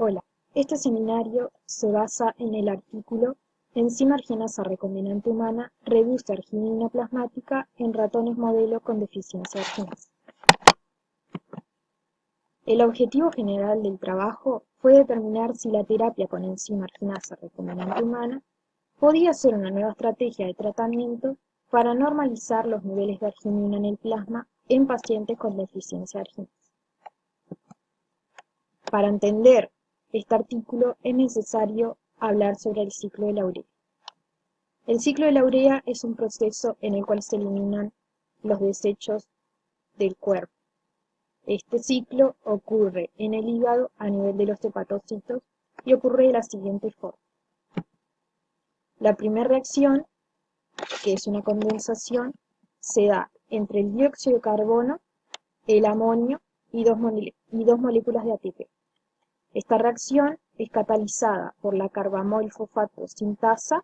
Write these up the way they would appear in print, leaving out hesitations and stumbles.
Hola, este seminario se basa en el artículo "Enzima arginasa recombinante humana reduce arginina plasmática en ratones modelo con deficiencia arginasa". El objetivo general del trabajo fue determinar si la terapia con enzima arginasa recombinante humana podía ser una nueva estrategia de tratamiento para normalizar los niveles de arginina en el plasma en pacientes con deficiencia arginasa. Para entender este artículo es necesario hablar sobre el ciclo de la urea. El ciclo de la urea es un proceso en el cual se eliminan los desechos del cuerpo. Este ciclo ocurre en el hígado a nivel de los hepatocitos y ocurre de la siguiente forma. La primera reacción, que es una condensación, se da entre el dióxido de carbono, el amonio y dos moléculas de ATP. Esta reacción es catalizada por la carbamol fosfato sintasa,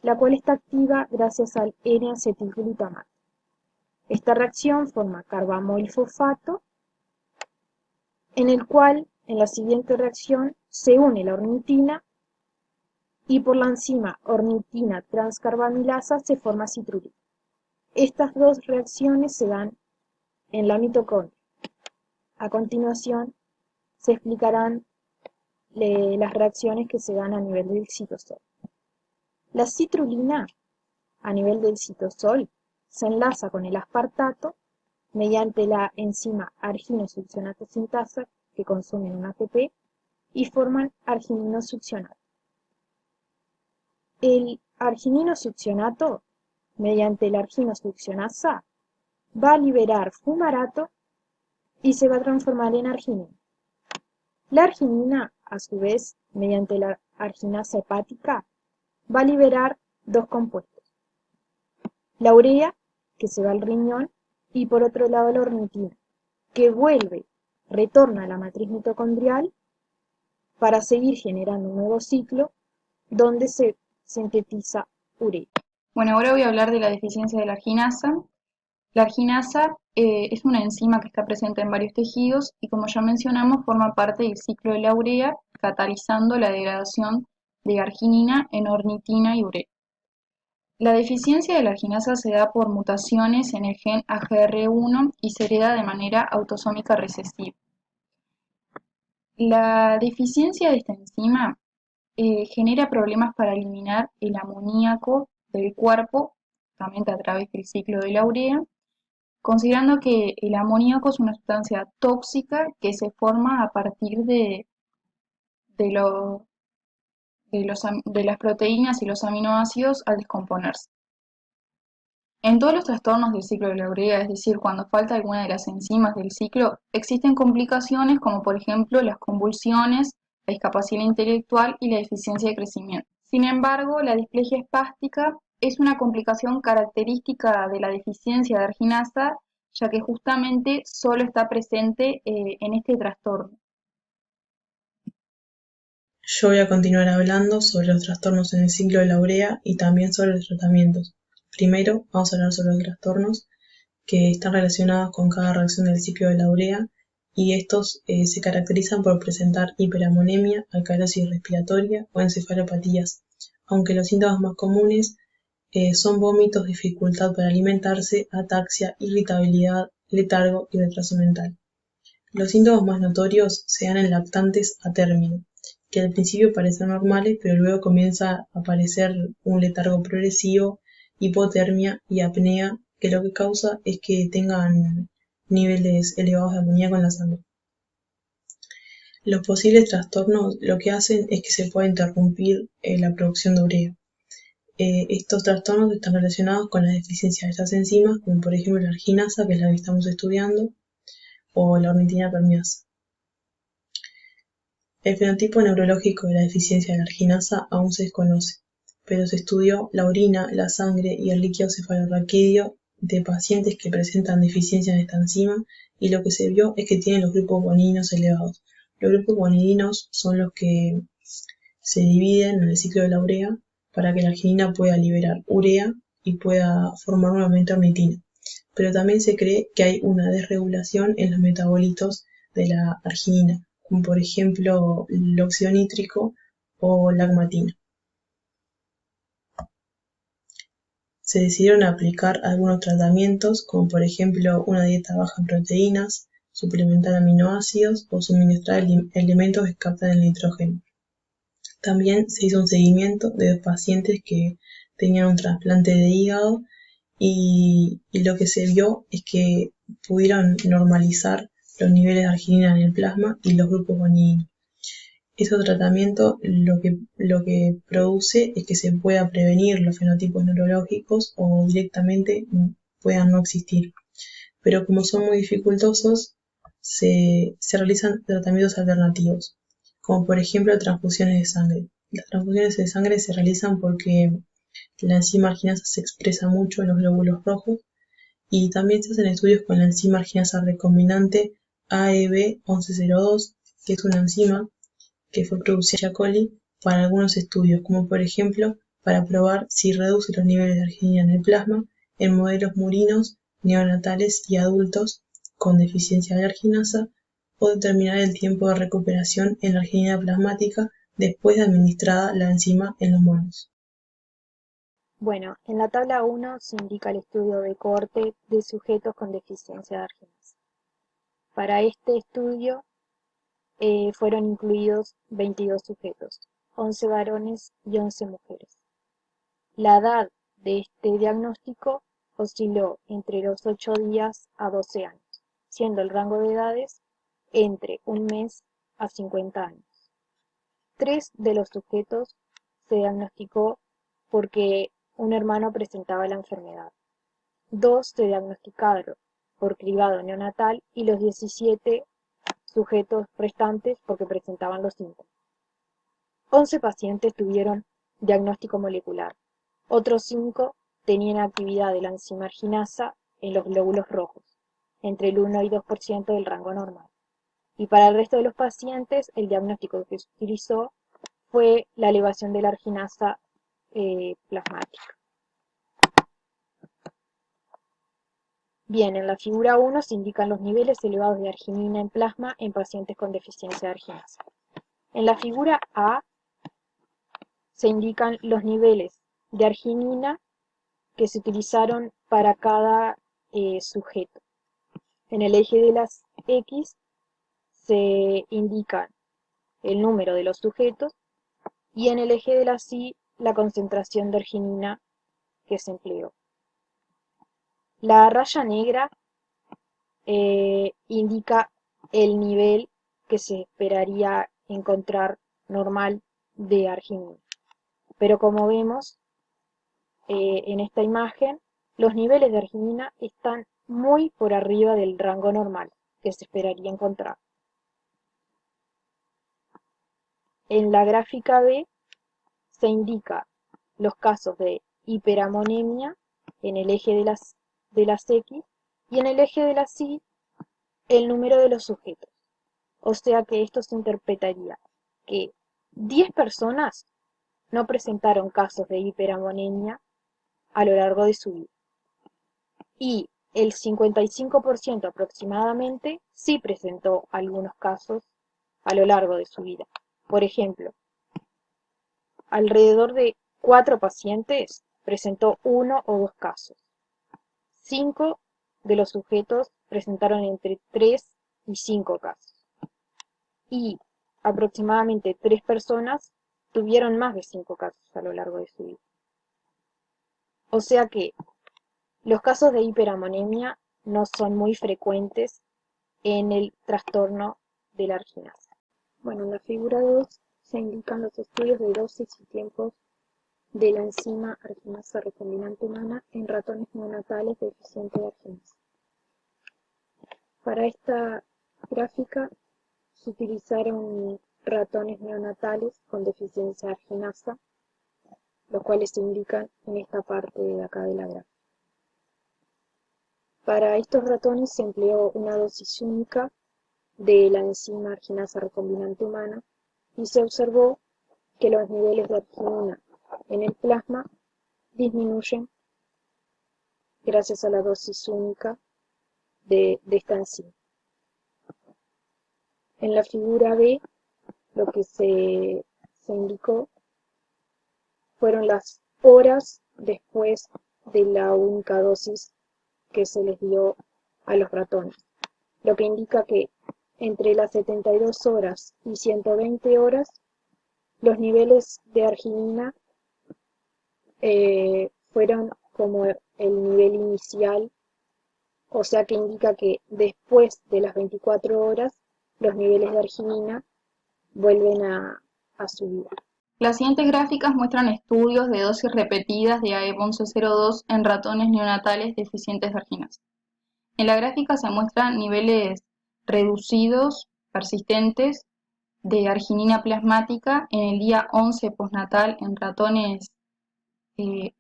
la cual está activa gracias al N-acetilglutamato. Esta reacción forma carbamol fosfato, en el cual, en la siguiente reacción, se une la ornitina y por la enzima ornitina transcarbamilasa se forma citrulina. Estas dos reacciones se dan en la mitocondria. A continuación, se explicarán las reacciones que se dan a nivel del citosol. La citrulina, a nivel del citosol, se enlaza con el aspartato mediante la enzima arginosuccionato sintasa, que consumen un ATP, y forman argininosuccionato. El argininosuccionato, mediante la arginosuccionasa, va a liberar fumarato y se va a transformar en arginina. La arginina, a su vez, mediante la arginasa hepática, va a liberar dos compuestos: la urea, que se va al riñón, y por otro lado la ornitina, que retorna a la matriz mitocondrial para seguir generando un nuevo ciclo donde se sintetiza urea. Bueno, ahora voy a hablar de la deficiencia de la arginasa. La arginasa es una enzima que está presente en varios tejidos y, como ya mencionamos, forma parte del ciclo de la urea, catalizando la degradación de arginina en ornitina y urea. La deficiencia de la arginasa se da por mutaciones en el gen AGR1 y se hereda de manera autosómica recesiva. La deficiencia de esta enzima genera problemas para eliminar el amoníaco del cuerpo, justamente a través del ciclo de la urea, considerando que el amoníaco es una sustancia tóxica que se forma a partir de, lo- de las proteínas y los aminoácidos al descomponerse. En todos los trastornos del ciclo de la urea, es decir, cuando falta alguna de las enzimas del ciclo, existen complicaciones como por ejemplo las convulsiones, la discapacidad intelectual y la deficiencia de crecimiento. Sin embargo, la displasia espástica es una complicación característica de la deficiencia de arginasa, ya que justamente solo está presente en este trastorno. Yo voy a continuar hablando sobre los trastornos en el ciclo de la urea y también sobre los tratamientos. Primero, vamos a hablar sobre los trastornos que están relacionados con cada reacción del ciclo de la urea, y estos se caracterizan por presentar hiperamonemia, alcalosis respiratoria o encefalopatías, aunque los síntomas más comunes son vómitos, dificultad para alimentarse, ataxia, irritabilidad, letargo y retraso mental. Los síntomas más notorios se dan en lactantes a término, que al principio parecen normales, pero luego comienza a aparecer un letargo progresivo, hipotermia y apnea, que lo que causa es que tengan niveles elevados de amoníaco en la sangre. Los posibles trastornos lo que hacen es que se pueda interrumpir la producción de urea. Estos trastornos están relacionados con la deficiencia de estas enzimas, como por ejemplo la arginasa, que es la que estamos estudiando, o la ornitina permeasa. El fenotipo neurológico de la deficiencia de la arginasa aún se desconoce, pero se estudió la orina, la sangre y el líquido cefalorraquídeo de pacientes que presentan deficiencia en esta enzima, y lo que se vio es que tienen los grupos guanidinos elevados. Los grupos guanidinos son los que se dividen en el ciclo de la urea para que la arginina pueda liberar urea y pueda formar nuevamente ornitina. Pero también se cree que hay una desregulación en los metabolitos de la arginina, como por ejemplo el óxido nítrico o la agmatina. Se decidieron aplicar algunos tratamientos, como por ejemplo una dieta baja en proteínas, suplementar aminoácidos o suministrar elementos que captan el nitrógeno. También se hizo un seguimiento de pacientes que tenían un trasplante de hígado y lo que se vio es que pudieron normalizar los niveles de arginina en el plasma y los grupos guanidino. Este tratamiento lo que produce es que se pueda prevenir los fenotipos neurológicos o directamente puedan no existir. Pero como son muy dificultosos, se realizan tratamientos alternativos, como por ejemplo transfusiones de sangre. Las transfusiones de sangre se realizan porque la enzima arginasa se expresa mucho en los glóbulos rojos y también se hacen estudios con la enzima arginasa recombinante AEB1102, que es una enzima que fue producida en E. coli para algunos estudios, como por ejemplo para probar si reduce los niveles de arginina en el plasma en modelos murinos, neonatales y adultos con deficiencia de arginasa, o determinar el tiempo de recuperación en la arginina plasmática después de administrada la enzima en los monos. Bueno, en la tabla 1 se indica el estudio de cohorte de sujetos con deficiencia de arginasa. Para este estudio fueron incluidos 22 sujetos, 11 varones y 11 mujeres. La edad de este diagnóstico osciló entre los 8 días a 12 años, siendo el rango de edades entre 1 mes a 50 años. 3 de los sujetos se diagnosticó porque un hermano presentaba la enfermedad. 2 se diagnosticaron por cribado neonatal y los 17 sujetos restantes porque presentaban los síntomas. 11 pacientes tuvieron diagnóstico molecular. Otros 5 tenían actividad de la enzima arginasa en los glóbulos rojos, entre el 1 y 2% del rango normal. Y para el resto de los pacientes, el diagnóstico que se utilizó fue la elevación de la arginasa plasmática. Bien, en la figura 1 se indican los niveles elevados de arginina en plasma en pacientes con deficiencia de arginasa. En la figura A se indican los niveles de arginina que se utilizaron para cada sujeto. En el eje de las X se indica el número de los sujetos y en el eje de las Y la concentración de arginina que se empleó. La raya negra indica el nivel que se esperaría encontrar normal de arginina. Pero como vemos en esta imagen, los niveles de arginina están muy por arriba del rango normal que se esperaría encontrar. En la gráfica B se indica los casos de hiperamonemia en el eje de las X y en el eje de las Y el número de los sujetos. O sea que esto se interpretaría que 10 personas no presentaron casos de hiperamonemia a lo largo de su vida. Y el 55% aproximadamente sí presentó algunos casos a lo largo de su vida. Por ejemplo, alrededor de 4 pacientes presentó 1 o 2 casos. 5 de los sujetos presentaron entre 3 y 5 casos. Y aproximadamente 3 personas tuvieron más de 5 casos a lo largo de su vida. O sea que los casos de hiperamonemia no son muy frecuentes en el trastorno de la arginasa. Bueno, en la figura 2 se indican los estudios de dosis y tiempos de la enzima arginasa recombinante humana en ratones neonatales deficientes de arginasa. Para esta gráfica se utilizaron ratones neonatales con deficiencia de arginasa, los cuales se indican en esta parte de acá de la gráfica. Para estos ratones se empleó una dosis única de la enzima arginasa recombinante humana y se observó que los niveles de arginina en el plasma disminuyen gracias a la dosis única de esta enzima. En la figura B, lo que se indicó fueron las horas después de la única dosis que se les dio a los ratones, lo que indica que entre las 72 horas y 120 horas los niveles de arginina fueron como el nivel inicial, o sea que indica que después de las 24 horas los niveles de arginina vuelven a subir. Las siguientes gráficas muestran estudios de dosis repetidas de AEP1102 en ratones neonatales deficientes de arginasa. En la gráfica se muestran niveles reducidos, persistentes, de arginina plasmática en el día 11 postnatal en ratones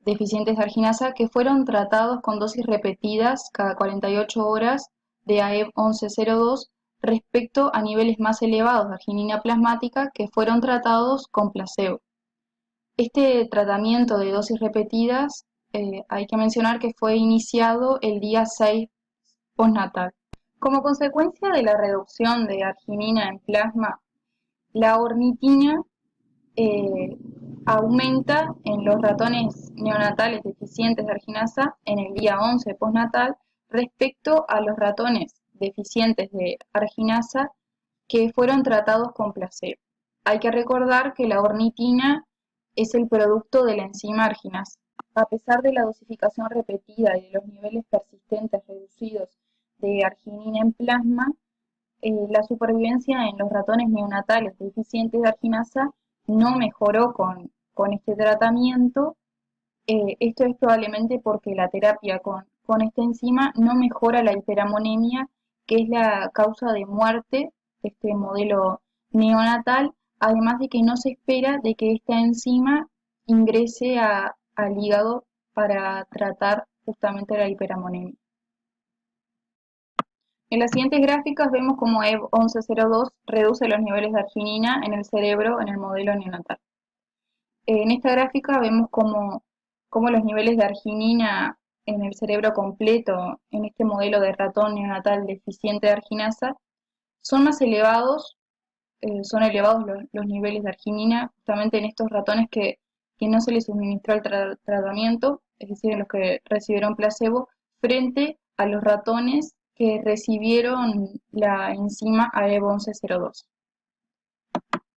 deficientes de arginasa que fueron tratados con dosis repetidas cada 48 horas de AEP1102 respecto a niveles más elevados de arginina plasmática que fueron tratados con placebo. Este tratamiento de dosis repetidas hay que mencionar que fue iniciado el día 6 postnatal. Como consecuencia de la reducción de arginina en plasma, la ornitina aumenta en los ratones neonatales deficientes de arginasa en el día 11 postnatal respecto a los ratones deficientes de arginasa que fueron tratados con placebo. Hay que recordar que la ornitina es el producto de la enzima arginasa. A pesar de la dosificación repetida y de los niveles persistentes reducidos de arginina en plasma, la supervivencia en los ratones neonatales deficientes de arginasa no mejoró con este tratamiento. Esto es probablemente porque la terapia con esta enzima no mejora la hiperamonemia, que es la causa de muerte de este modelo neonatal, además de que no se espera de que esta enzima ingrese al hígado para tratar justamente la hiperamonemia. En las siguientes gráficas vemos cómo AEP1102 reduce los niveles de arginina en el cerebro en el modelo neonatal. En esta gráfica vemos cómo los niveles de arginina en el cerebro completo en este modelo de ratón neonatal deficiente de arginasa son más elevados, son elevados los niveles de arginina justamente en estos ratones que no se les suministró el tratamiento, es decir, en los que recibieron placebo, frente a los ratones que recibieron la enzima AEP1102.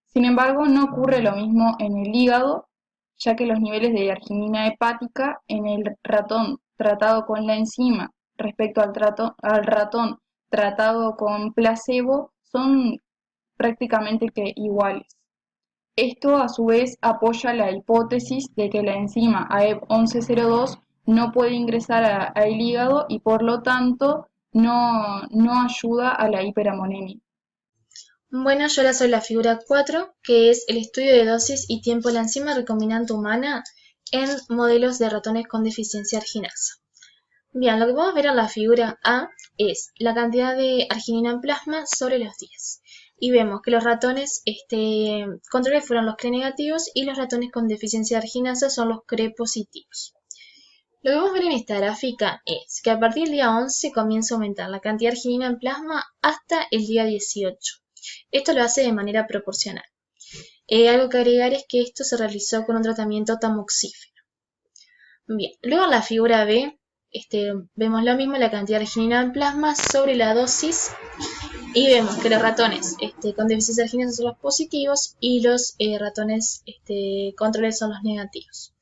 Sin embargo, no ocurre lo mismo en el hígado, ya que los niveles de arginina hepática en el ratón tratado con la enzima respecto al ratón tratado con placebo son prácticamente que iguales. Esto a su vez apoya la hipótesis de que la enzima AEP1102 no puede ingresar al hígado y por lo tanto no ayuda a la hiperamonemia. Bueno, yo ahora soy la figura 4, que es el estudio de dosis y tiempo de la enzima recombinante humana en modelos de ratones con deficiencia arginasa. Bien, lo que podemos ver en la figura A es la cantidad de arginina en plasma sobre los días. Y vemos que los ratones controles fueron los CRE negativos y los ratones con deficiencia de arginasa son los CRE positivos. Lo que vamos a ver en esta gráfica es que a partir del día 11 comienza a aumentar la cantidad de arginina en plasma hasta el día 18. Esto lo hace de manera proporcional. Algo que agregar es que esto se realizó con un tratamiento tamoxífeno. Bien, luego en la figura B vemos lo mismo, la cantidad de arginina en plasma sobre la dosis y vemos que los ratones con deficiencia de arginasa son los positivos y los ratones controles son los negativos.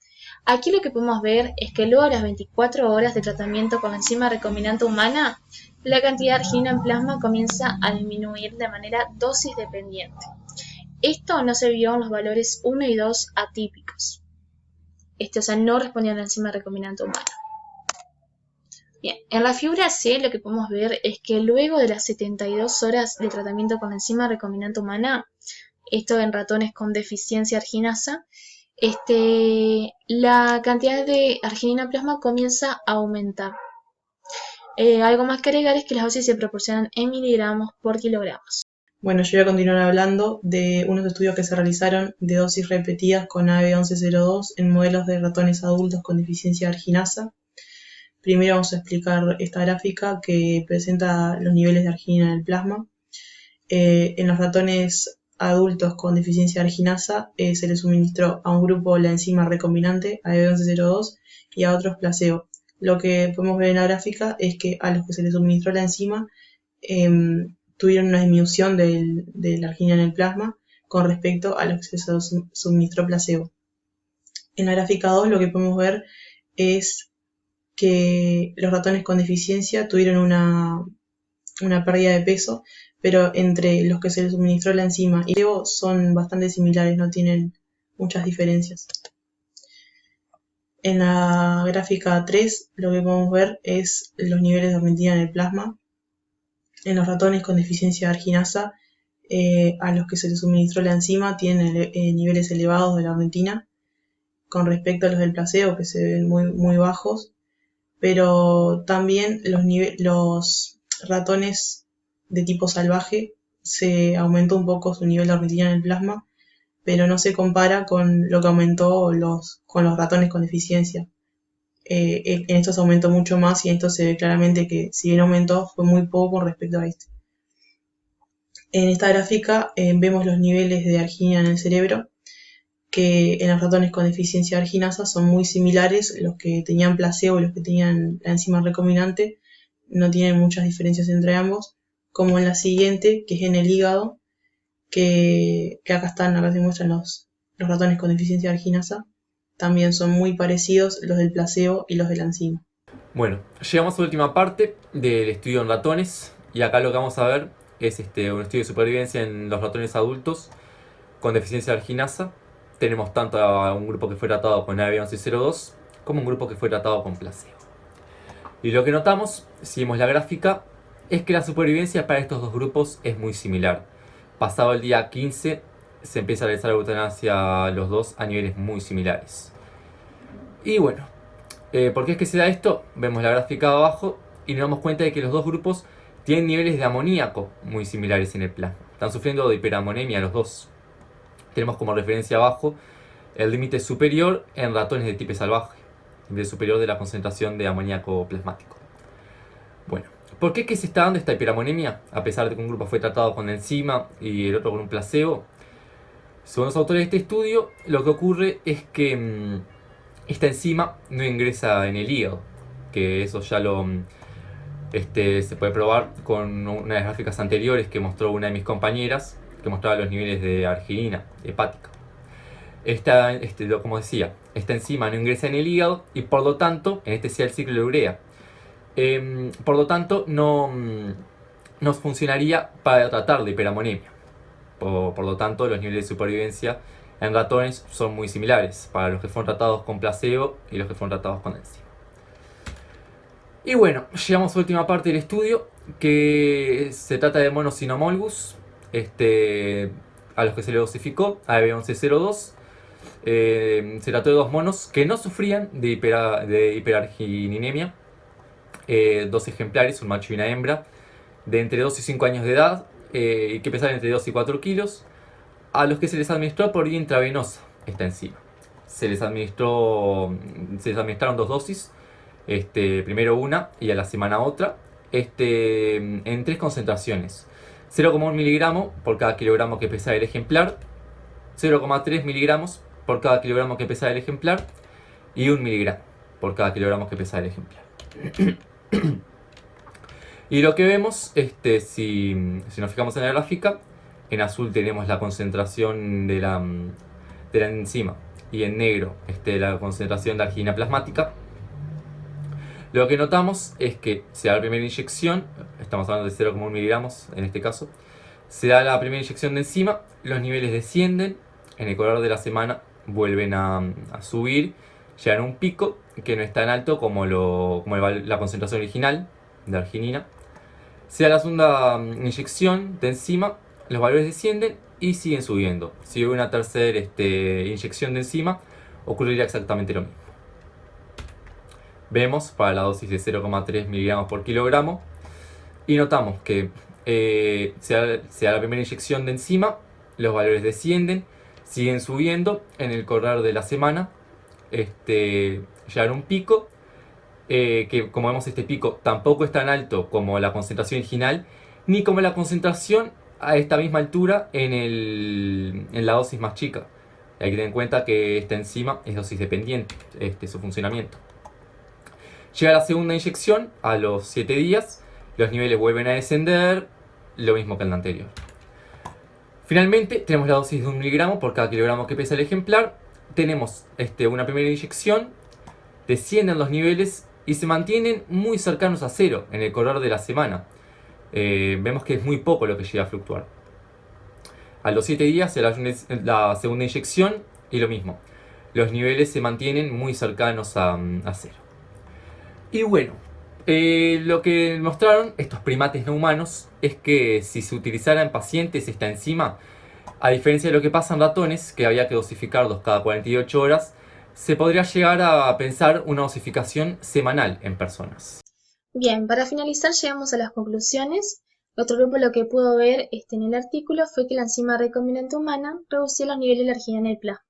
Aquí lo que podemos ver es que luego de las 24 horas de tratamiento con la enzima recombinante humana, la cantidad de arginina en plasma comienza a disminuir de manera dosis dependiente. Esto no se vio en los valores 1 y 2 atípicos. O sea, no respondían a la enzima recombinante humana. Bien, en la figura C lo que podemos ver es que luego de las 72 horas de tratamiento con la enzima recombinante humana, esto en ratones con deficiencia arginasa, la cantidad de arginina en plasma comienza a aumentar. Algo más que agregar es que las dosis se proporcionan en miligramos por kilogramos. Bueno, yo voy a continuar hablando de unos estudios que se realizaron de dosis repetidas con AEP1102 en modelos de ratones adultos con deficiencia de arginasa. Primero vamos a explicar esta gráfica que presenta los niveles de arginina en el plasma. En los ratones adultos con deficiencia arginasa se les suministró a un grupo la enzima recombinante AB1102 y a otros placebo. Lo que podemos ver en la gráfica es que a los que se les suministró la enzima tuvieron una disminución de la arginina en el plasma con respecto a los que se les suministró placebo. En la gráfica 2 lo que podemos ver es que los ratones con deficiencia tuvieron una pérdida de peso, pero entre los que se les suministró la enzima y el placebo son bastante similares, no tienen muchas diferencias. En la gráfica 3 lo que podemos ver es los niveles de ornitina en el plasma. En los ratones con deficiencia arginasa, a los que se les suministró la enzima tienen niveles elevados de la ornitina con respecto a los del placebo, que se ven muy bajos, pero también los ratones de tipo salvaje se aumentó un poco su nivel de ornitina en el plasma, pero no se compara con lo que aumentó con los ratones con deficiencia. En estos aumentó mucho más y en esto se ve claramente que si bien aumentó fue muy poco con respecto a este. En esta gráfica vemos los niveles de arginina en el cerebro, que en los ratones con deficiencia arginasa son muy similares, los que tenían placebo y los que tenían la enzima recombinante no tienen muchas diferencias entre ambos, como en la siguiente, que es en el hígado, que acá se muestran los ratones con deficiencia arginasa, también son muy parecidos los del placebo y los de la enzima. Bueno, llegamos a la última parte del estudio en ratones y acá lo que vamos a ver es un estudio de supervivencia en los ratones adultos con deficiencia arginasa. Tenemos tanto a un grupo que fue tratado con AB1102 como un grupo que fue tratado con placebo. Y lo que notamos, si vemos la gráfica, es que la supervivencia para estos dos grupos es muy similar. Pasado el día 15 se empieza a realizar la eutanasia a los dos a niveles muy similares. Y bueno, ¿por qué es que se da esto? Vemos la gráfica de abajo y nos damos cuenta de que los dos grupos tienen niveles de amoníaco muy similares en el plasma. Están sufriendo de hiperamonemia los dos. Tenemos como referencia abajo el límite superior en ratones de tipo salvaje, el límite superior de la concentración de amoníaco plasmático. Bueno, ¿por qué es que se está dando esta hiperamonemia? A pesar de que un grupo fue tratado con enzima y el otro con un placebo. Según los autores de este estudio, lo que ocurre es que esta enzima no ingresa en el hígado, que eso ya se puede probar con una de las gráficas anteriores que mostró una de mis compañeras, que mostraba los niveles de arginina hepática. Como decía, esta enzima no ingresa en el hígado y por lo tanto, en este sea el ciclo de urea, por lo tanto no funcionaría para tratar de hiperamonemia. Por lo tanto, los niveles de supervivencia en ratones son muy similares para los que fueron tratados con placebo y los que fueron tratados con enzima. Y bueno, llegamos a la última parte del estudio, que se trata de monos cynomolgus, a los que se le dosificó AB1102. Se trató de dos monos que no sufrían de hiperargininemia, dos ejemplares, un macho y una hembra, de entre 2 y 5 años de edad, y que pesaban entre 2 y 4 kilos, a los que se les administró por vía intravenosa esta enzima. Se les administraron dos dosis, primero una y a la semana otra, en 3 concentraciones: 0,1 miligramo por cada kilogramo que pesaba el ejemplar, 0,3 miligramos por cada kilogramo que pesaba el ejemplar y 1 miligramo por cada kilogramo que pesaba el ejemplar. Y lo que vemos, si nos fijamos en la gráfica, en azul tenemos la concentración de la enzima y en negro la concentración de arginina plasmática. Lo que notamos es que se da la primera inyección, estamos hablando de 0,1 miligramos en este caso, se da la primera inyección de enzima, los niveles descienden, en el correr de la semana vuelven a subir, llegan a un pico que no es tan alto como la concentración original de arginina. Se da la segunda inyección de enzima, los valores descienden y siguen subiendo. Si hubiera una tercera inyección de enzima, ocurriría exactamente lo mismo. Vemos para la dosis de 0,3 miligramos por kilogramo y notamos que se da la primera inyección de enzima, los valores descienden, siguen subiendo en el correr de la semana, llegan a un pico, que como vemos este pico tampoco es tan alto como la concentración original, ni como la concentración a esta misma altura en la dosis más chica. Hay que tener en cuenta que esta enzima es dosis dependiente, su funcionamiento. Llega la segunda inyección a los 7 días, los niveles vuelven a descender, lo mismo que en la anterior. Finalmente tenemos la dosis de 1 miligramo por cada kilogramo que pesa el ejemplar. Tenemos una primera inyección, descienden los niveles y se mantienen muy cercanos a cero en el correr de la semana. Vemos que es muy poco lo que llega a fluctuar. A los 7 días se la segunda inyección y lo mismo. Los niveles se mantienen muy cercanos a cero. Y bueno, lo que mostraron estos primates no humanos es que si se utilizara en pacientes esta enzima, a diferencia de lo que pasa en ratones, que había que dosificarlos cada 48 horas, se podría llegar a pensar una dosificación semanal en personas. Bien, para finalizar llegamos a las conclusiones. Otro grupo lo que pudo ver en el artículo fue que la enzima recombinante humana reducía los niveles de alergia en el plasma.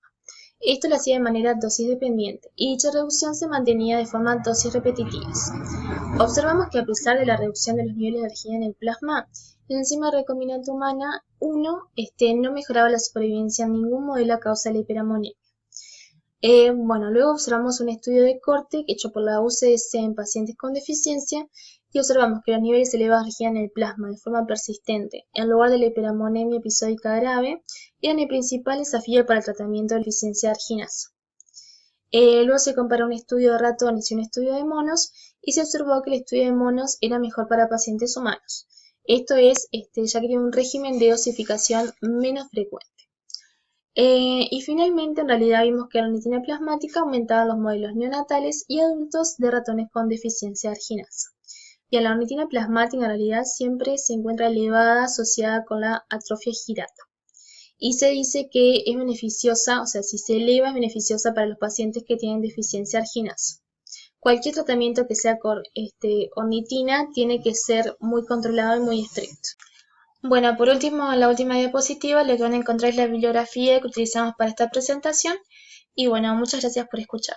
Esto lo hacía de manera dosis dependiente y dicha reducción se mantenía de forma dosis repetitivas. Observamos que a pesar de la reducción de los niveles de alergia en el plasma, la enzima recombinante humana 1 no mejoraba la supervivencia en ningún modelo a causa de la hiperamonemia. Luego observamos un estudio de corte hecho por la UCSC en pacientes con deficiencia y observamos que los niveles elevados de energía en el plasma de forma persistente, en lugar de la hiperamonemia episódica grave, eran el principal desafío para el tratamiento de la deficiencia de arginasa. Luego se comparó un estudio de ratones y un estudio de monos y se observó que el estudio de monos era mejor para pacientes humanos. Esto es, ya que tiene un régimen de dosificación menos frecuente. Y finalmente, en realidad vimos que la ornitina plasmática aumentaba en los modelos neonatales y adultos de ratones con deficiencia de arginasa. Y la ornitina plasmática en realidad siempre se encuentra elevada asociada con la atrofia girata. Y se dice que es beneficiosa, o sea, si se eleva es beneficiosa para los pacientes que tienen deficiencia de arginasa. Cualquier tratamiento que sea con ornitina tiene que ser muy controlado y muy estricto. Bueno, por último, en la última diapositiva lo que van a encontrar es la bibliografía que utilizamos para esta presentación. Y bueno, muchas gracias por escuchar.